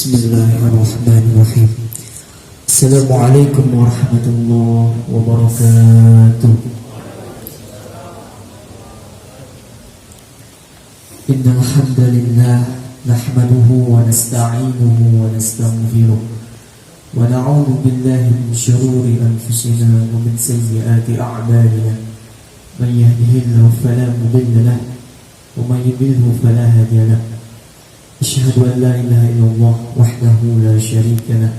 Bismillahirrahmanirrahim. Assalamualaikum warahmatullahi wabarakatuh. Innal hamdalillah nahmaduhu wa nasta'inuhu wa nastaghfiruh wa na'udzu billahi min shururi anfusina wa min sayyiati a'malina. Man yahdihillahu fala mudilla lahu wa man yudlilhu fala hadiya lahu. أشهد أن لا إله إلا الله وحده لا شريك له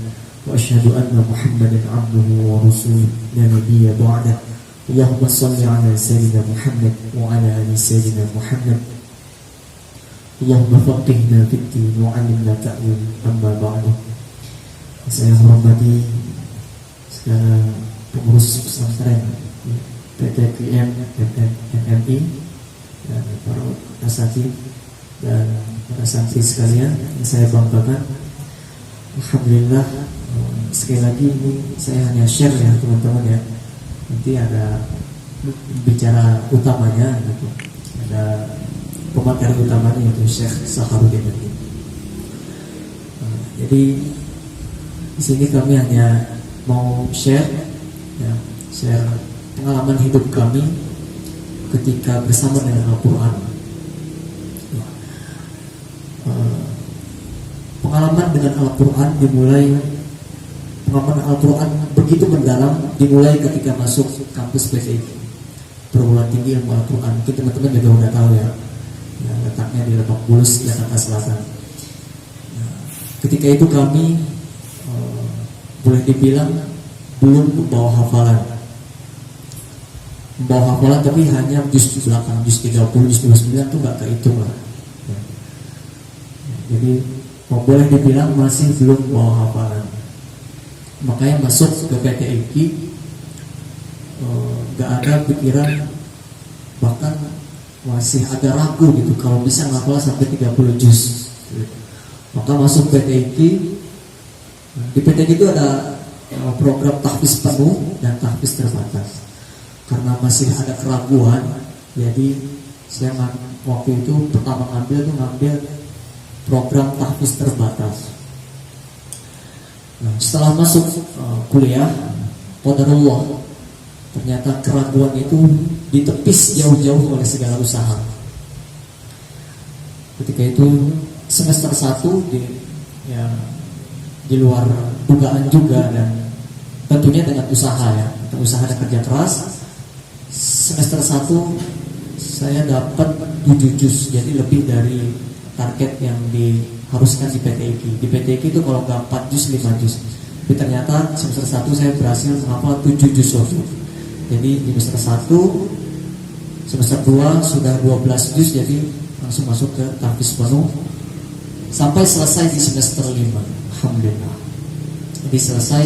وأشهد أن محمدا عبده ورسوله لا نبي بعده. اللهم صل على سيدنا محمد وعلى آل سيدنا محمد. اللهم فقهنا في الدين وعلمنا تأويل. أما بعد. Saya hormati segala pengurus pesantren PTQM MMI dan para asatidz dan para santri sekalian yang saya banggakan. Alhamdulillah, sekali lagi ini saya hanya share ya teman-teman ya. Nanti ada bicara utamanya gitu. Ada pemateri utamanya yaitu Syekh Sakharuddin. Jadi di sini kami hanya mau share ya, share pengalaman hidup kami ketika bersama dengan Al-Quran. Pengalaman dengan Al-Quran pengalaman Al-Quran begitu mendalam dimulai ketika masuk kampus PTIQ, Perguruan Tinggi Ilmu Al-Quran. Mungkin teman-teman juga udah tahu ya, letaknya di Lebak Bulus, Jakarta Selatan. Ketika itu kami boleh dibilang belum membawa hafalan, tapi hanya juz belakang, juz 30, juz 29 itu nggak kehitung lah. Jadi boleh dibilang masih belum bawa hafalan. Makanya masuk ke PTIQ gak ada pikiran, bahkan masih agak ragu gitu kalau bisa ngapal sampai 30 juz. Maka masuk PTIQ. Di PTIQ itu ada program tahfiz penuh dan tahfiz terbatas. Karena masih ada keraguan, jadi saya waktu itu pertama ngambil program tahfiz terbatas. Nah, setelah masuk kuliah, qadarullah, ternyata keraguan itu ditepis jauh-jauh oleh segala usaha. Ketika itu semester 1 di luar dugaan juga, dan tentunya dengan usaha ya, usaha dan kerja keras. Semester 1 saya dapat 7 juz, jadi lebih dari target yang diharuskan di PTIQ. Di PTIQ itu kalau nggak 4 juz 5 juz. Tapi ternyata semester 1 saya berhasil menghafal 7 juz waktu. Jadi di semester 1, semester 2 sudah 12 juz, jadi langsung masuk ke tahfiz penuh sampai selesai di semester 5. Alhamdulillah. Jadi selesai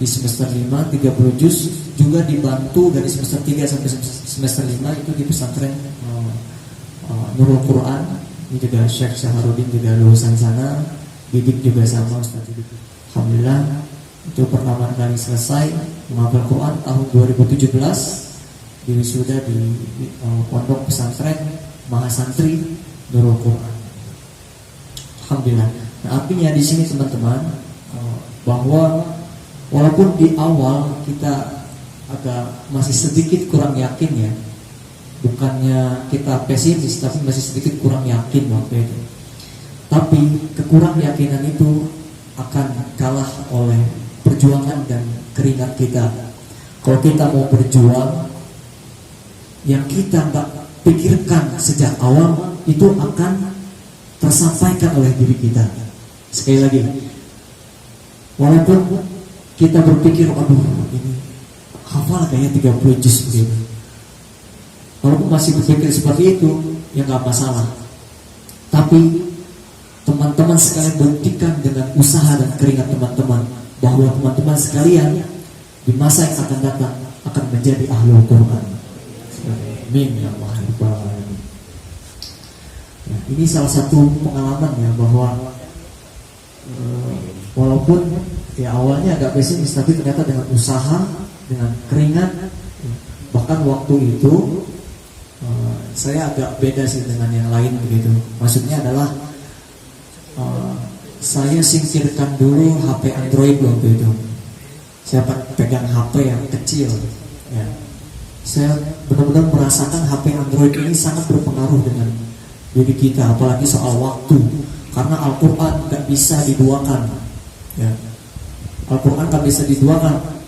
di semester 5 30 juz, juga dibantu dari semester 3 sampai semester 5 itu di pesantren Nurul Quran. Ini juga Syekh Sakharuddin juga lulusan sana, didik juga sama Ustaz didik. Alhamdulillah, itu pertama kali selesai menghafal Quran tahun 2017 di wisuda di pondok pesantren Mahasantri Nurul Quran. Alhamdulillah. Nah, artinya di sini teman-teman bahwa walaupun di awal kita agak masih sedikit kurang yakin ya, bukannya kita pesimis, tapi masih sedikit kurang yakin waktu itu. Tapi kekurang yakinan itu akan kalah oleh perjuangan dan keringat kita. Kalau kita mau berjuang, yang kita nggak pikirkan sejak awal itu akan tersampaikan oleh diri kita. Sekali lagi, walaupun kita berpikir, aduh ini hafal kayaknya 30 juz begini. Kalau masih berpikir seperti itu, ya nggak masalah. Tapi teman-teman sekalian buktikan dengan usaha dan keringat teman-teman bahwa teman-teman sekalian di masa yang akan datang akan menjadi ahlul Quran. Amin ya Allah. Ya, ini salah satu pengalaman ya, bahwa walaupun ya awalnya agak pesimis, tapi ternyata dengan usaha, dengan keringat, bahkan waktu itu saya agak beda sih dengan yang lain begitu. Maksudnya adalah saya singkirkan dulu HP Android waktu itu. Saya pegang HP yang kecil, ya. Saya benar-benar merasakan HP Android ini sangat berpengaruh dengan diri kita, apalagi soal waktu. Karena Al-Quran gak bisa diduakan, ya. Al-Quran gak bisa diduakan.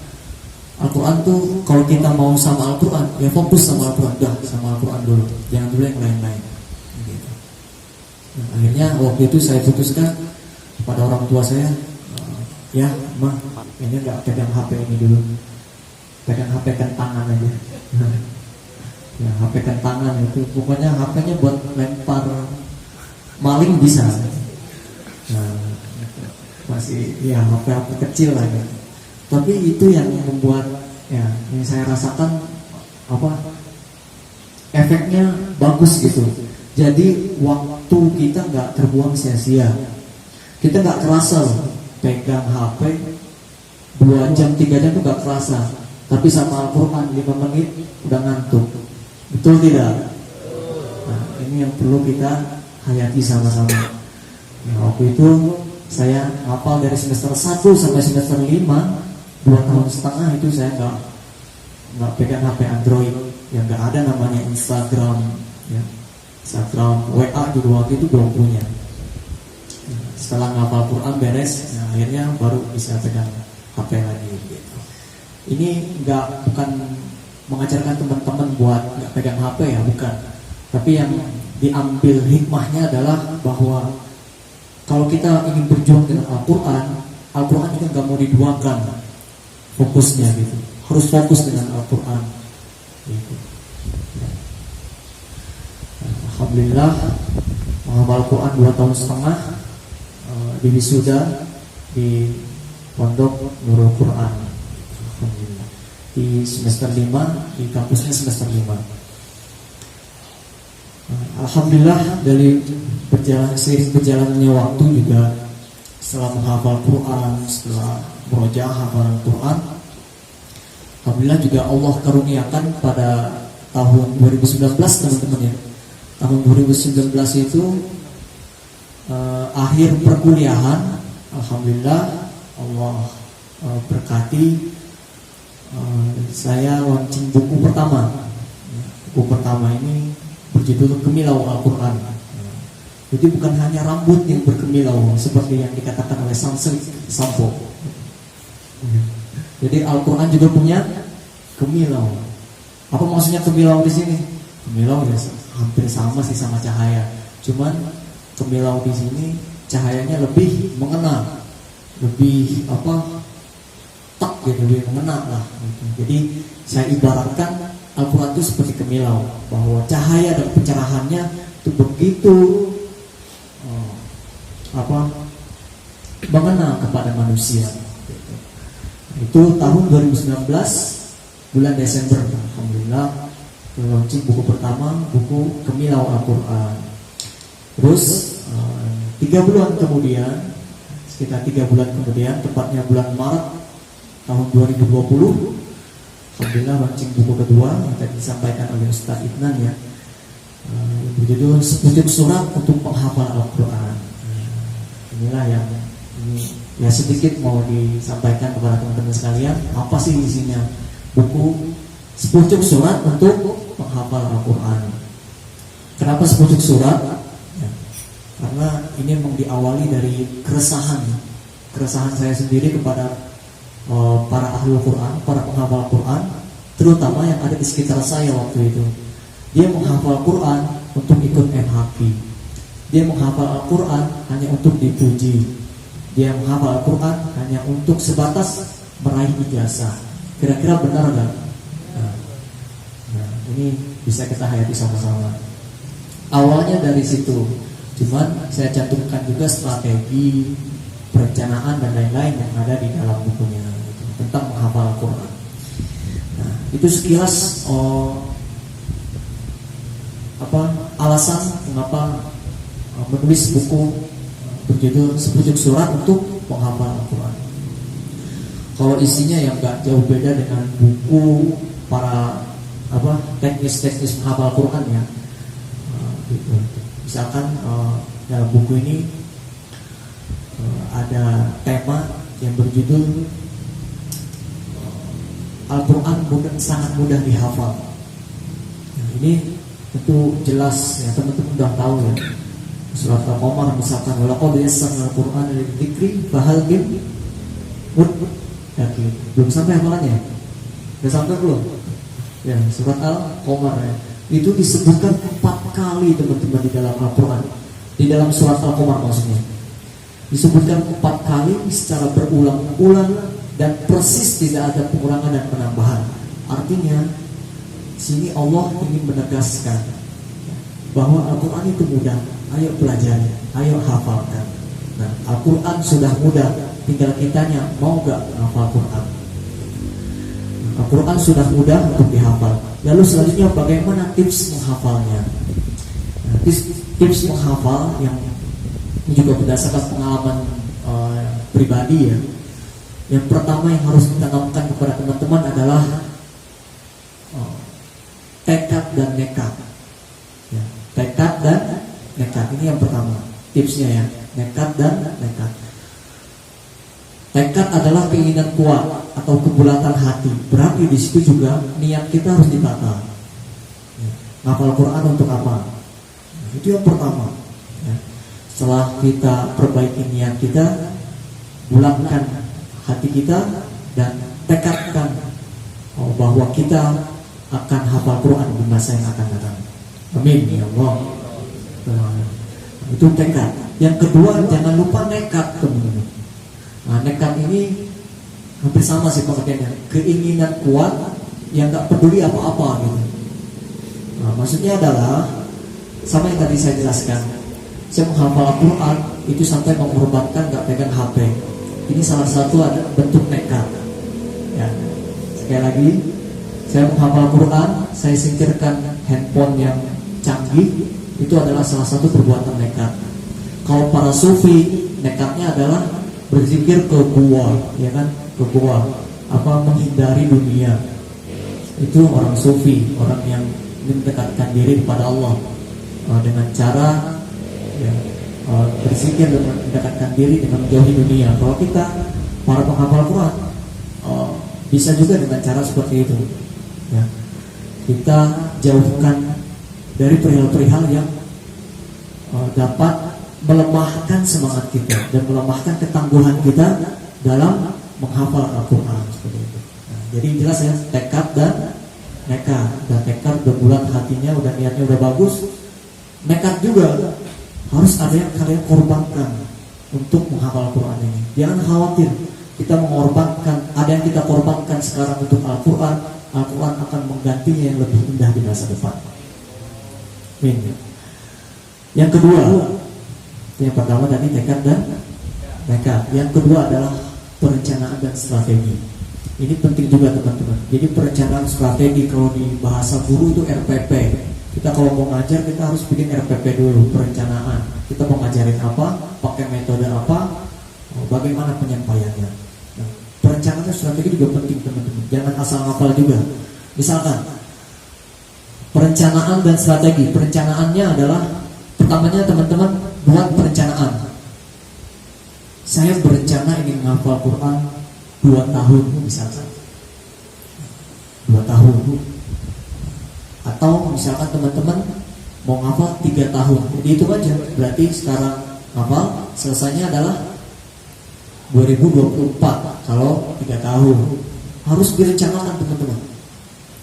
Al-Quran tuh kalau kita mau sama Al-Quran, ya fokus sama Al-Quran, dah sama Al-Quran dulu, jangan dulu yang lain-lain. Gitu. Nah, akhirnya waktu itu saya putuskan pada orang tua saya, ya mah, ini nggak pegang HP ini dulu, pegang HP kentangan aja. Ya HP kentangan itu, pokoknya HP-nya buat lempar maling bisa. Nah, masih ya HP kecil lah ya. Tapi itu yang membuat ya, yang saya rasakan efeknya bagus gitu. Jadi waktu kita nggak terbuang sia-sia. Kita nggak kerasa pegang HP 2 jam 3 jam tuh nggak kerasa. Tapi sama Al-Quran 5 menit udah ngantuk. Betul tidak? Nah, ini yang perlu kita hayati sama-sama. Ya, waktu itu saya hafal dari semester 1 sampai semester 5, 2 tahun setengah itu saya nggak pegang HP Android, yang nggak ada namanya Instagram, ya. Instagram, WA juga waktu itu belum punya. Setelah ngapal Quran beres, nah, akhirnya baru bisa pegang HP lagi. Gitu. Ini bukan mengajarkan teman-teman buat nggak pegang HP ya, bukan. Tapi yang diambil hikmahnya adalah bahwa kalau kita ingin berjuang dengan Al-Quran, Al-Quran itu nggak mau diduakan fokusnya gitu. Harus fokus dengan Al-Quran. Gitu. Alhamdulillah menghafal Quran 2 tahun setengah, di wisuda di Pondok Nurul Quran. Alhamdulillah. Di semester 5, di kampusnya semester 5. Alhamdulillah dari seiring berjalannya waktu juga, setelah menghafal Quran, setelah murojaah hafalan Quran, alhamdulillah juga Allah karuniakan pada tahun 2019 teman-teman ya. Tahun 2019 itu akhir perkuliahan, alhamdulillah Allah berkati, saya launching buku pertama. Buku pertama ini berjudul Kemilau Al-Quran. Jadi bukan hanya rambut yang berkemilau seperti yang dikatakan oleh Sampo. Jadi Al-Quran juga punya kemilau. Apa maksudnya kemilau di sini? Kemilau ya hampir sama sih sama cahaya. Cuman kemilau di sini cahayanya lebih mengena, lebih tak gitu, lebih mengena lah. Jadi saya ibaratkan Al-Quran itu seperti kemilau, bahwa cahaya dan pencerahannya itu begitu mengena kepada manusia. Itu tahun 2019 bulan Desember, alhamdulillah launching buku pertama, buku Kemilau Al-Quran. Terus 3 bulan kemudian, sekitar 3 bulan kemudian, tepatnya bulan Maret tahun 2020, alhamdulillah launching buku kedua yang tadi disampaikan oleh Ustaz Idnan ya, berjudul Sepucuk Surat untuk Penghafal Al-Quran. Inilah yang ini ya sedikit mau disampaikan kepada teman-teman sekalian. Apa sih isinya buku Sepucuk Surat untuk Penghafal Al-Quran? Kenapa sepucuk surat? Ya, karena ini memang diawali dari keresahan saya sendiri kepada para ahli Al-Quran, para penghafal Al-Quran, terutama yang ada di sekitar saya waktu itu. Dia menghafal Al-Quran untuk ikut MHQ. Dia menghafal Al-Quran hanya untuk dipuji. Dia menghafal Al-Quran hanya untuk sebatas meraih ijazah. Kira-kira benar nggak? Nah, ini bisa kita hayati sama-sama. Awalnya dari situ. Cuman saya cantumkan juga strategi, perencanaan dan lain-lain yang ada di dalam bukunya gitu, tentang menghafal Al-Quran. Nah, itu sekilas alasan mengapa menulis buku berjudul Sepucuk Surat untuk Penghafal Al-Quran. Kalau isinya yang gak jauh beda dengan buku para teknis-teknis menghafal Al-Quran ya. Gitu. Misalkan dalam buku ini ada tema yang berjudul Al-Quran sangat mudah dihafal. Nah, ini tentu jelas ya, teman-teman udah tahu ya. Surat Al-Qamar misalkan, walaqad yassarna al-Qur'ana lidzikri fahal min muddakir. Belum sampai hafalannya? Udah sampai belum? Ya, surat Al-Qamar ya. Itu disebutkan 4 kali teman-teman di dalam Al-Quran. Di dalam surat Al-Qamar maksudnya. Disebutkan 4 kali secara berulang-ulang dan persis, tidak ada pengurangan dan penambahan. Artinya sini Allah ingin menegaskan bahwa Al-Quran itu mudah. Ayo pelajari, ayo hafalkan. Nah, Al-Quran sudah mudah, tinggal kitanya mau gak menghafal Al-Quran. Al-Quran sudah mudah untuk dihafal. Lalu selanjutnya bagaimana tips menghafalnya? Nah, tips menghafal yang juga berdasarkan pengalaman pribadi ya. Yang pertama yang harus ditanamkan kepada teman-teman adalah tekad dan nekat. Ya, tekad dan nekat, ini yang pertama tipsnya ya, nekat dan nekat. Tekad adalah keinginan kuat atau kebulatan hati. Berarti di situ juga niat kita harus ditata. Ya, ngafal Quran untuk apa? Nah, itu yang pertama. Ya. Setelah kita perbaiki niat kita, bulatkan hati kita dan tekadkan bahwa kita akan hafal Quran di masa yang akan datang. Amin ya Allah. Itu tekad. Yang kedua, jangan lupa nekat, teman-teman. Nah, nekat ini hampir sama sih pengertiannya. Keinginan kuat yang gak peduli apa-apa gitu. Nah, maksudnya adalah sama yang tadi saya jelaskan. Saya menghafal Al-Quran itu sampai mengorbankan gak pegang HP. Ini salah satu ada bentuk nekat. Ya. Sekali lagi, saya menghafal Al-Quran, saya singkirkan handphone yang canggih. Itu adalah salah satu perbuatan nekat. Kalau para sufi, nekatnya adalah berzikir ke gua, ya kan, ke gua, menghindari dunia. Itu orang sufi, orang yang mendekatkan diri kepada Allah dengan cara ya, berzikir dan mendekatkan diri dengan menjauhi dunia. Kalau kita para penghafal Quran bisa juga dengan cara seperti itu. Ya. Kita jauhkan dari perihal-perihal yang dapat melemahkan semangat kita dan melemahkan ketangguhan kita dalam menghafal Al-Quran seperti itu. Nah, jadi jelas ya, tekad dan nekat. Dan tekad udah bulat hatinya, udah niatnya udah bagus. Nekat juga harus ada yang kalian korbankan untuk menghafal Al-Quran ini. Jangan khawatir kita mengorbankan, ada yang kita korbankan sekarang untuk Al-Quran. Al-Quran akan menggantinya yang lebih indah di masa depan. Amin. Yang kedua, yang pertama tadi tekad dan nekat. Yang kedua adalah perencanaan dan strategi. Ini penting juga teman-teman. Jadi perencanaan strategi, kalau di bahasa guru itu RPP. Kita kalau mau ngajar kita harus bikin RPP dulu, perencanaan. Kita mau ngajarin apa, pakai metode apa, bagaimana penyampaiannya. Nah, perencanaan dan strategi juga penting teman-teman. Jangan asal ngapal juga. Misalkan perencanaan dan strategi. Perencanaannya adalah pertamanya teman-teman buat perencanaan. Saya berencana ingin menghafal Quran 2 tahun misalkan. 2 tahun. Atau misalkan teman-teman mau ngafal 3 tahun. Jadi itu aja. Berarti sekarang ngafal selesainya adalah 2024 kalau 3 tahun. Harus direncanakan teman-teman.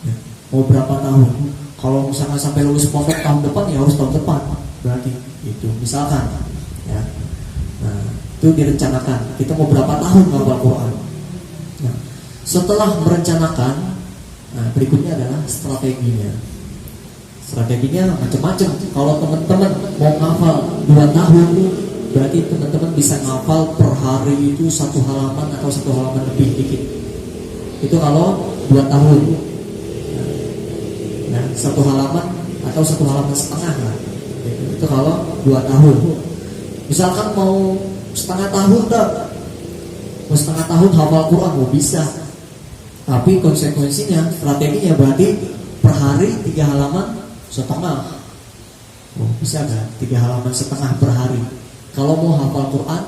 Ya. Mau berapa tahun? Kalau misalkan sampai lulus pondok tahun depan, ya harus tahun depan. Berarti itu misalkan ya. Nah, itu direncanakan. Kita mau berapa tahun menghafal Quran. Nah, setelah merencanakan, nah, berikutnya adalah strateginya. Strateginya macam-macam. Kalau teman-teman mau ngafal 2 tahun, berarti teman-teman bisa ngafal per hari itu 1 halaman atau 1 halaman lebih dikit. Itu kalau 2 tahun. Nah, 1 halaman atau 1 halaman setengah lah. Itu kalau 2 tahun. Misalkan mau setengah tahun tak? Mau setengah tahun hafal Quran, mau bisa. Tapi konsekuensinya, strateginya berarti per hari 3 halaman setengah. Oh, bisa kan? 3 halaman setengah per hari. Kalau mau hafal Quran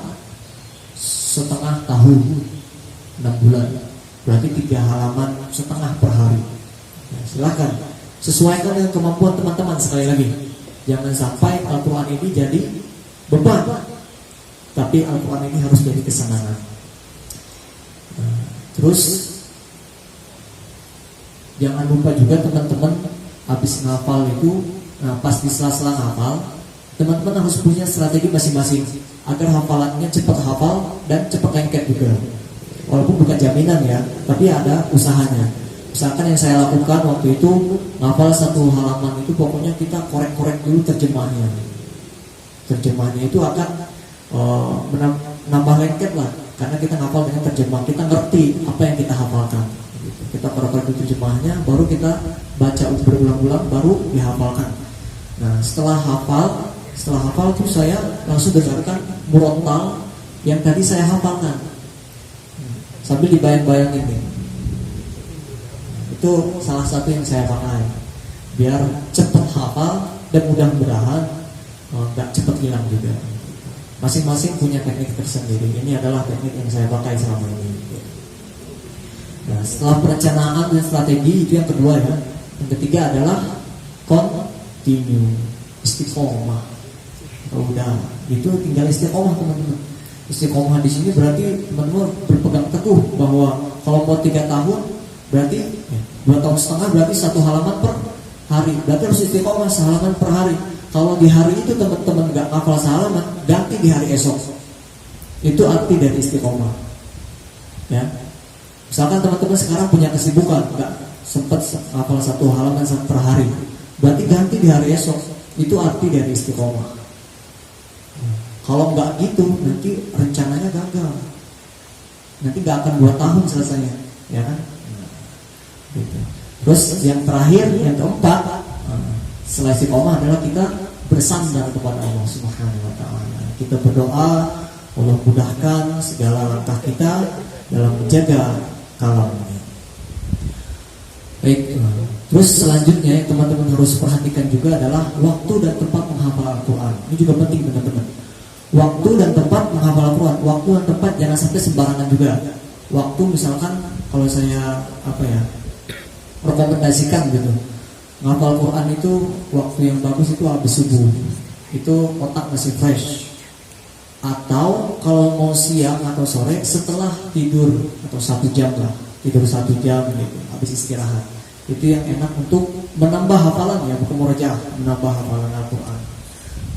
setengah tahun, 6 bulan, berarti 3 halaman setengah per hari. Ya, silakan sesuaikan dengan kemampuan teman-teman. Sekali lagi, jangan sampai Al-Quran ini jadi beban, tapi Al-Quran ini harus jadi kesenangan. Terus jangan lupa juga teman-teman, habis ngafal itu, pas di sela-sela ngafal, teman-teman harus punya strategi masing-masing agar hafalannya cepat hafal dan cepat lengket juga. Walaupun bukan jaminan ya, tapi ada usahanya. Misalkan yang saya lakukan waktu itu, ngafal 1 halaman itu pokoknya kita korek-korek dulu terjemahnya. Terjemahnya itu akan menambah lengket lah, karena kita ngafal dengan terjemah, kita ngerti apa yang kita hafalkan. Kita korek-korek dulu terjemahnya, baru kita baca berulang-ulang, baru dihafalkan. Nah, setelah hafal itu saya langsung dengarkan murotal yang tadi saya hafalkan, sambil dibayang-bayangin nih. Itu salah satu yang saya pakai biar cepat hafal dan mudah-mudahan nggak cepat hilang juga. Masing-masing punya teknik tersendiri. Ini adalah teknik yang saya pakai selama ini. Nah, setelah perencanaan dan strategi itu yang kedua ya. Yang ketiga adalah continue, istiqomah. Kalau udah itu tinggal istiqomah teman-teman. Istiqomah di sini berarti teman-teman berpegang teguh bahwa kalau mau 3 tahun berarti 2,5 tahun berarti 1 halaman per hari. Berarti harus istiqomah sehalaman per hari. Kalau di hari itu teman-teman nggak hafal sehalaman, ganti di hari esok. Itu arti dari istiqomah. Ya. Misalkan teman-teman sekarang punya kesibukan, nggak sempat hafal 1 halaman per hari, berarti ganti di hari esok. Itu arti dari istiqomah. Kalau nggak gitu, nanti rencananya gagal. Nanti nggak akan 2 tahun selesainya, ya kan? Gitu. Terus yang terakhir, yang keempat, setelah istiqomah adalah kita bersandar kepada Allah Subhanahu wa taala. Kita berdoa, Allah mudahkan segala langkah kita dalam menjaga kalamnya. Baik, terus selanjutnya yang teman-teman harus perhatikan juga adalah waktu dan tempat menghafal Al-Quran. Ini juga penting teman-teman. Waktu dan tempat menghafal Al-Quran. Waktu dan tempat jangan sampai sembarangan juga. Waktu misalkan kalau saya rekomendasikan gitu, ngafal Quran itu waktu yang bagus itu habis subuh. Itu otak masih fresh. Atau kalau mau siang atau sore setelah tidur, atau 1 jam lah, tidur 1 jam gitu, habis istirahat. Itu yang enak untuk menambah hafalan ya, bukan murojaah, menambah hafalan Al-Quran.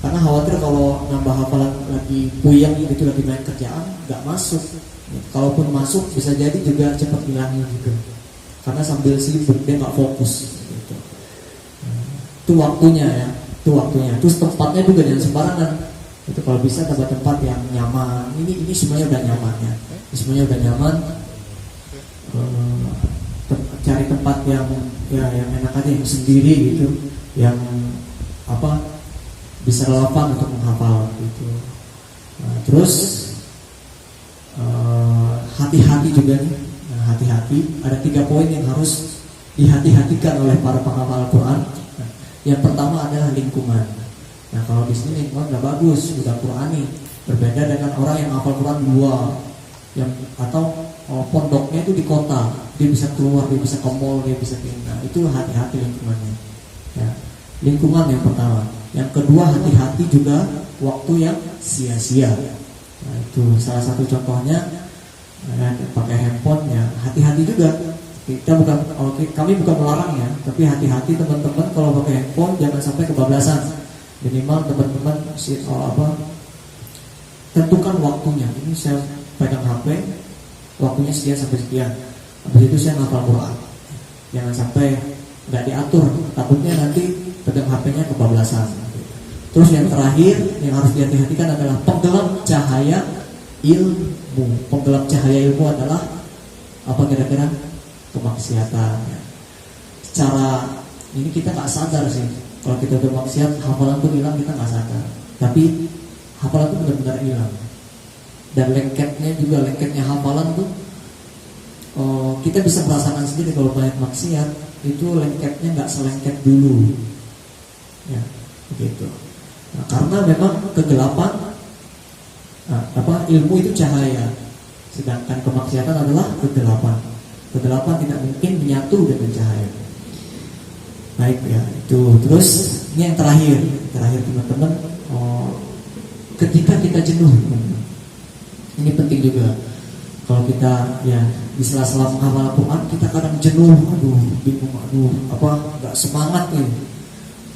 Karena khawatir kalau nambah hafalan lagi puyeng gitu, lagi main kerjaan, nggak masuk. Kalaupun masuk bisa jadi juga cepat hilangnya juga. Karena sambil sibuk dia nggak fokus. Gitu. Itu waktunya ya, itu waktunya. Terus tempatnya juga jangan sembarangan. Itu kalau bisa tempat-tempat yang nyaman. Ini semuanya udah nyaman ya. Ini semuanya udah nyaman. Cari tempat yang enak aja, yang sendiri gitu, yang bisa relevan untuk menghafal gitu. Terus hati-hati juga nih. Hati-hati. Ada 3 poin yang harus dihati-hatikan oleh para penghafal Al-Quran. Yang pertama adalah lingkungan. Nah, kalau di sini lingkungan nggak bagus, udah Qurani. Berbeda dengan orang yang hafal Quran di luar, atau pondoknya itu di kota, dia bisa keluar, dia bisa ke mall, dia bisa ke nah, itu hati-hati lingkungannya. Ya. Lingkungan yang pertama. Yang kedua, hati-hati juga waktu yang sia-sia. Nah, itu salah satu contohnya. Pakai handphone ya, hati-hati juga. Kami bukan melarang ya, tapi hati-hati teman-teman kalau pakai handphone jangan sampai kebablasan. Minimal teman-teman tentukan waktunya. Ini saya pegang HP, waktunya sekian sampai sekian. Habis itu saya ngafal Quran. Jangan sampai nggak diatur, takutnya nanti pegang HP-nya kebablasan. Terus yang terakhir yang harus dihati-hatikan adalah penggelap cahaya ilmu. Penggelap cahaya ilmu adalah apa kira-kira? Kemaksiatan. Secara ini kita nggak sadar sih. Kalau kita udah maksiat, hafalan tuh hilang, kita nggak sadar. Tapi hafalan tuh benar-benar hilang. Dan lengketnya hafalan tuh kita bisa merasakan sendiri kalau banyak maksiat itu lengketnya nggak selengket dulu. Ya, begitu. Nah, karena memang kegelapan ilmu itu cahaya. sedangkan kemaksiatan adalah kegelapan. Kegelapan tidak mungkin menyatu dengan cahaya. Baik ya, itu. Terus ini yang terakhir teman-teman, ketika kita jenuh, ini penting juga. Kalau kita ya di sela-sela menghafal Al-Quran, kita kadang jenuh, bingung, nggak semangat nih.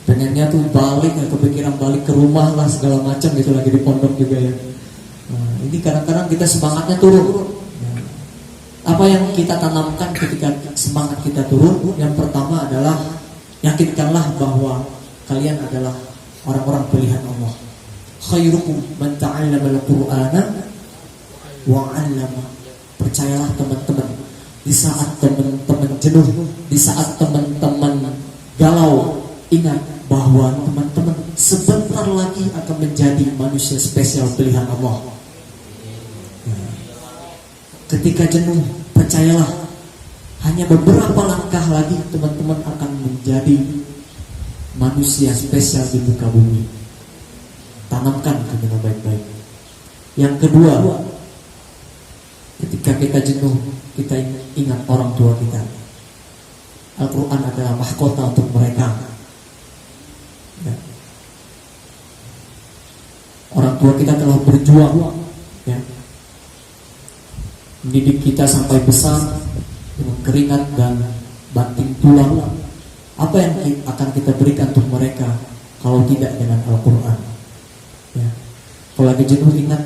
Pengennya tuh balik, kepikiran balik ke rumah lah segala macam gitu, lagi di pondok juga ya. Nah, ini kadang-kadang kita semangatnya turun. Apa yang kita tanamkan ketika semangat kita turun? Yang pertama adalah yakinkanlah bahwa kalian adalah orang-orang pilihan Allah. Khairukum man ta'allama al-Qur'ana wa 'allama. Percayalah teman-teman, di saat teman-teman jenuh, di saat teman-teman galau, ingat bahwa teman-teman sebentar lagi akan menjadi manusia spesial pilihan Allah. Ketika jenuh, percayalah, hanya beberapa langkah lagi teman-teman akan menjadi manusia spesial di muka bumi. Tanamkan itu dengan baik-baik. Yang kedua, ketika kita jenuh, kita ingat orang tua kita. Al-Quran adalah mahkota untuk mereka. Ya. Orang tua kita telah berjuang, ya, mendidik kita sampai besar dengan keringat dan banting tulang. Apa yang akan kita berikan untuk mereka kalau tidak dengan Al-Quran? Ya. Kalau lagi jenuh, ingat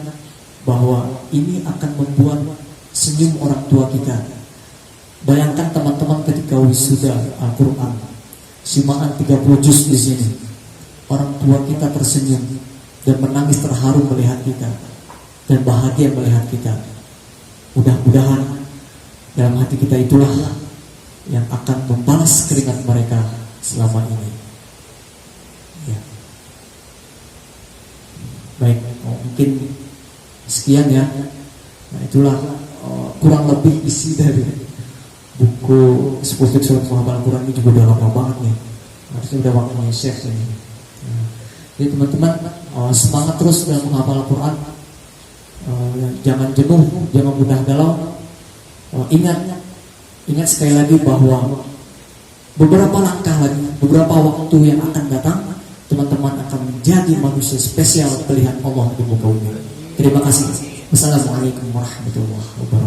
bahwa ini akan membuat senyum orang tua kita. Bayangkan teman-teman ketika wisuda Al-Quran, simaan 30 juz di sini, orang tua kita tersenyum dan menangis terharu melihat kita dan bahagia melihat kita. Mudah-mudahan dalam hati kita itulah yang akan membalas keringat mereka selama ini. Ya. Baik, mungkin sekian ya. Nah, itulah kurang lebih isi dari buku 10 surat penghafal Al-Quran. Ini juga udah lama banget nih. Harusnya udah waktunya share ini. Nah, jadi teman-teman semangat terus dalam menghafal Al-Quran. Jangan jenuh, jangan mudah galau. Ingat sekali lagi bahwa beberapa langkah lagi, beberapa waktu yang akan datang, teman-teman akan menjadi manusia spesial pilihan Allah di muka bumi. Terima kasih. Wassalamualaikum warahmatullahi wabarakatuh.